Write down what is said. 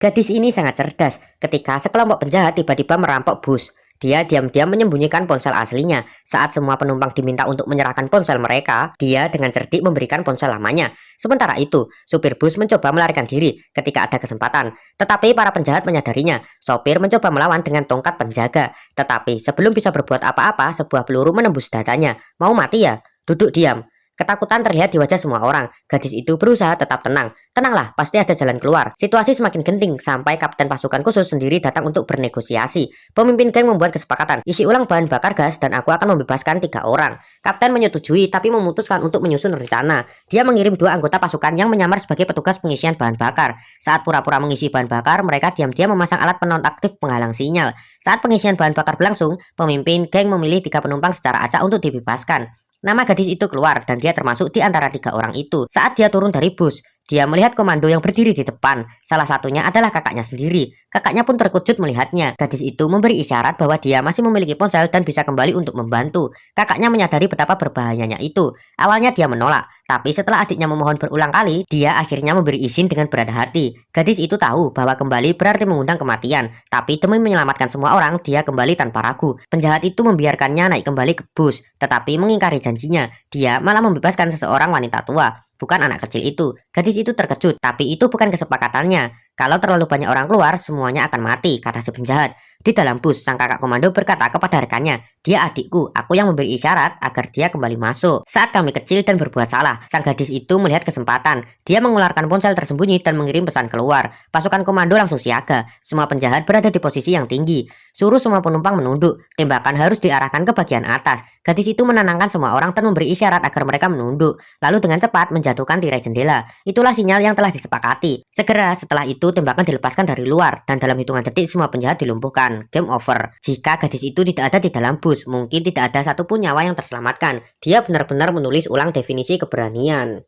Gadis ini sangat cerdas ketika sekelompok penjahat tiba-tiba merampok bus. Dia diam-diam menyembunyikan ponsel aslinya. Saat semua penumpang diminta untuk menyerahkan ponsel mereka, dia dengan cerdik memberikan ponsel lamanya. Sementara itu, supir bus mencoba melarikan diri ketika ada kesempatan. Tetapi para penjahat menyadarinya. Sopir mencoba melawan dengan tongkat penjaga. Tetapi sebelum bisa berbuat apa-apa, sebuah peluru menembus dadanya. Mau mati ya? Duduk diam. Ketakutan terlihat di wajah semua orang. Gadis itu berusaha tetap tenang. Tenanglah, pasti ada jalan keluar. Situasi semakin genting sampai kapten pasukan khusus sendiri datang untuk bernegosiasi. Pemimpin geng membuat kesepakatan. Isi ulang bahan bakar gas dan aku akan membebaskan 3 orang. Kapten menyetujui tapi memutuskan untuk menyusun rencana. Dia mengirim 2 anggota pasukan yang menyamar sebagai petugas pengisian bahan bakar. Saat pura-pura mengisi bahan bakar, mereka diam-diam memasang alat penonaktif penghalang sinyal. Saat pengisian bahan bakar berlangsung, pemimpin geng memilih 3 penumpang secara acak untuk dibebaskan. Nama gadis itu keluar dan dia termasuk di antara 3 orang itu. Saat dia turun dari bus, dia melihat komando yang berdiri di depan. Salah satunya adalah kakaknya sendiri. Kakaknya pun terkejut melihatnya. Gadis itu memberi isyarat bahwa dia masih memiliki ponsel dan bisa kembali untuk membantu. Kakaknya menyadari betapa berbahayanya itu. Awalnya dia menolak, tapi setelah adiknya memohon berulang kali, dia akhirnya memberi izin dengan berat hati. Gadis itu tahu bahwa kembali berarti mengundang kematian, tapi demi menyelamatkan semua orang, dia kembali tanpa ragu. Penjahat itu membiarkannya naik kembali ke bus, tetapi mengingkari janjinya. Dia malah membebaskan seseorang wanita tua, bukan anak kecil itu. Gadis itu terkejut, tapi itu bukan kesepakatannya. Kalau terlalu banyak orang keluar, semuanya akan mati, kata si penjahat. Di dalam bus, sang kakak komando berkata kepada rekannya, dia adikku, aku yang memberi isyarat agar dia kembali masuk. Saat kami kecil dan berbuat salah, sang gadis itu melihat kesempatan. Dia mengeluarkan ponsel tersembunyi dan mengirim pesan keluar. Pasukan komando langsung siaga. Semua penjahat berada di posisi yang tinggi. Suruh semua penumpang menunduk. Tembakan harus diarahkan ke bagian atas. Gadis itu menenangkan semua orang dan memberi isyarat agar mereka menunduk. Lalu dengan cepat menjatuhkan tirai jendela. Itulah sinyal yang telah disepakati. Segera setelah itu tembakan dilepaskan dari luar dan dalam hitungan detik semua penjahat dilumpuhkan. Game over. Jika gadis itu tidak ada di dalam bus, mungkin tidak ada satupun nyawa yang terselamatkan. Dia benar-benar menulis ulang definisi keberanian.